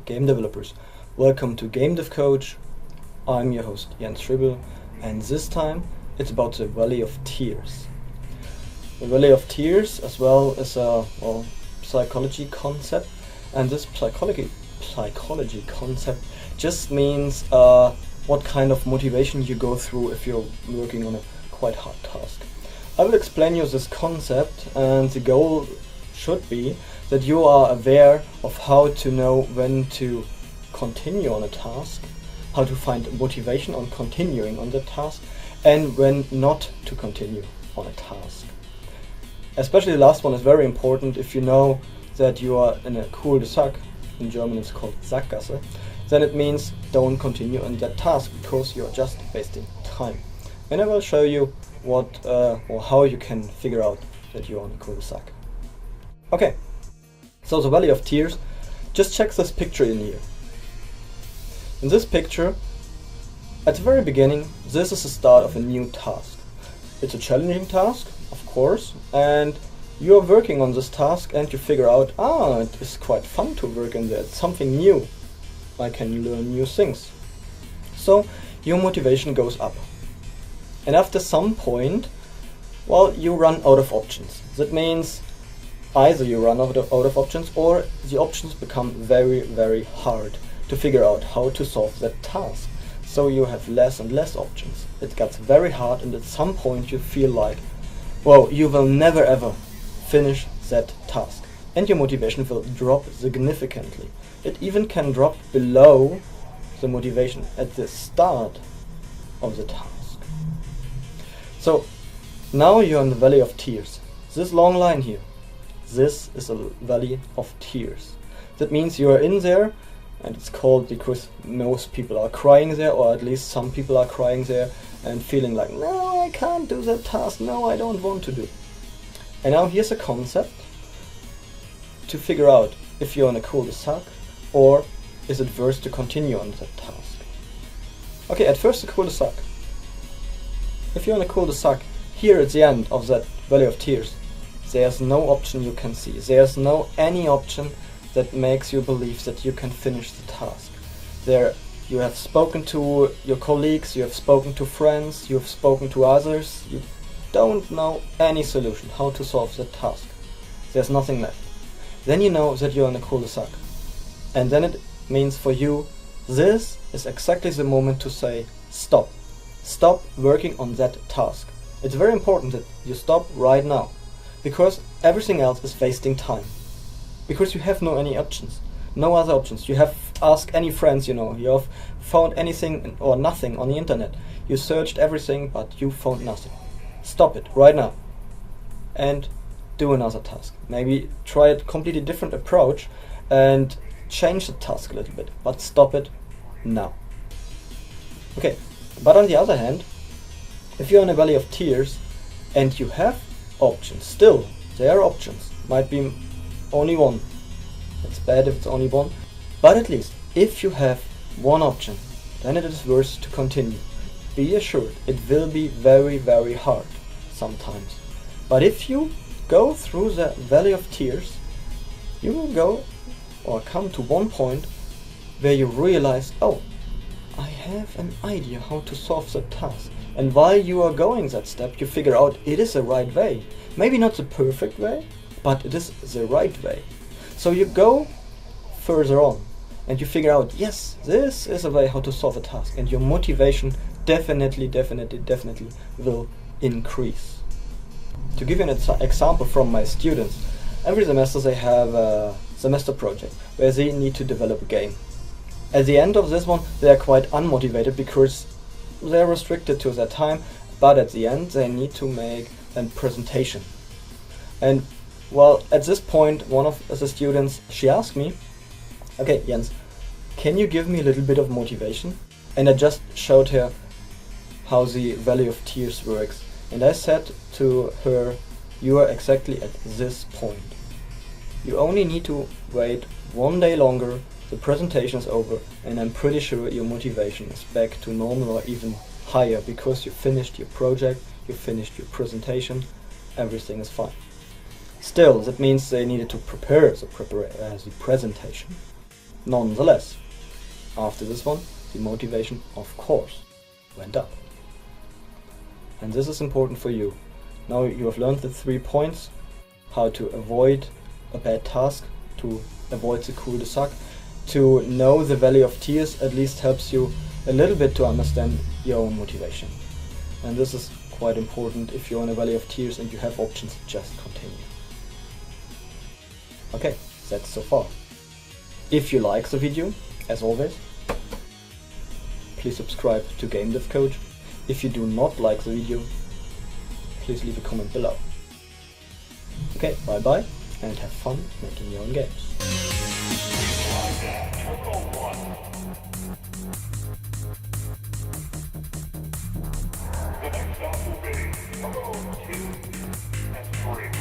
game developers. Welcome to GameDevCoach. I'm your host Jens Schribbel, and this time it's about the Valey of Tears. The Valey of Tears as well is a psychology concept, and this psychology concept just means what kind of motivation you go through if you're working on a quite hard task. I will explain you this concept, and the goal should be that you are aware of how to know when to continue on a task, how to find motivation on continuing on the task, and when not to continue on a task. Especially the last one is very important. If you know that you are in a cul-de-sac, in German it's called Sackgasse, then it means don't continue on that task because you are just wasting time. And I will show you what or how you can figure out that you're on a cul-de-sac. Okay, so the Valey of Tears, just check this picture in here. In this picture, at the very beginning, this is the start of a new task. It's a challenging task, of course, and you are working on this task and you figure out, it is quite fun to work in there, it's something new. I can learn new things. So your motivation goes up. And after some point, you run out of options. That means either you run out of options, or the options become very, very hard to figure out how to solve that task. So you have less and less options. It gets very hard, and at some point you feel like, you will never ever finish that task. And your motivation will drop significantly. It even can drop below the motivation at the start of the task. So now you're in the Valey of Tears. This long line here, this is a Valey of Tears. That means you are in there, and it's called because most people are crying there, or at least some people are crying there and feeling like, no, I can't do that task, no, I don't want to do. And now here's a concept to figure out if you're in a cul-de-sac, or is it worth to continue on that task. Okay, at first the cul-de-sac. If you're in a cul-de-sac, here at the end of that Valey of Tears, there's no option you can see. There's no any option that makes you believe that you can finish the task. There you have spoken to your colleagues, you have spoken to friends, you have spoken to others, you don't know any solution how to solve that task. There's nothing left. Then you know that you're in a cul-de-sac. And then it means for you, this is exactly the moment to say stop. Stop working on that task. It's very important that you stop right now, because everything else is wasting time. Because you have no other options. You have asked any friends, you have found anything or nothing on the internet. You searched everything, but you found nothing. Stop it right now and do another task. Maybe try a completely different approach and change the task a little bit, but stop it now. Okay, but on the other hand, if you're in a Valey of Tears and you have options, still there are options, might be only one. It's bad if it's only one, but at least if you have one option, then it is worth to continue. Be assured it will be very, very hard sometimes. But if you go through the Valey of Tears, you will go or come to one point where you realize, I have an idea how to solve the task. And while you are going that step, you figure out it is the right way. Maybe not the perfect way, but it is the right way. So you go further on and you figure out, yes, this is a way how to solve a task, and your motivation definitely will increase. To give you an example from my students, every semester they have a semester project where they need to develop a game. At the end of this one, they are quite unmotivated because they are restricted to their time, but at the end they need to make a presentation. And at this point, one of the students, she asked me, okay, Jens, can you give me a little bit of motivation? And I just showed her how the Valey of Tears works. And I said to her, you are exactly at this point. You only need to wait one day longer, the presentation is over, and I'm pretty sure your motivation is back to normal or even higher, because you finished your project, you finished your presentation, everything is fine. Still, that means they needed to prepare the presentation. Nonetheless, after this one, the motivation, of course, went up. And this is important for you. Now you have learned the 3 points, how to avoid a bad task, to avoid the cul-de-sac. To know the Valey of Tears at least helps you a little bit to understand your own motivation. And this is quite important. If you're in a Valey of Tears and you have options, just continue. Okay, that's so far. If you like the video, as always, please subscribe to GameDevCoach. If you do not like the video, please leave a comment below. Okay, bye bye, and have fun making your own games. The next stop will be 2 and 3.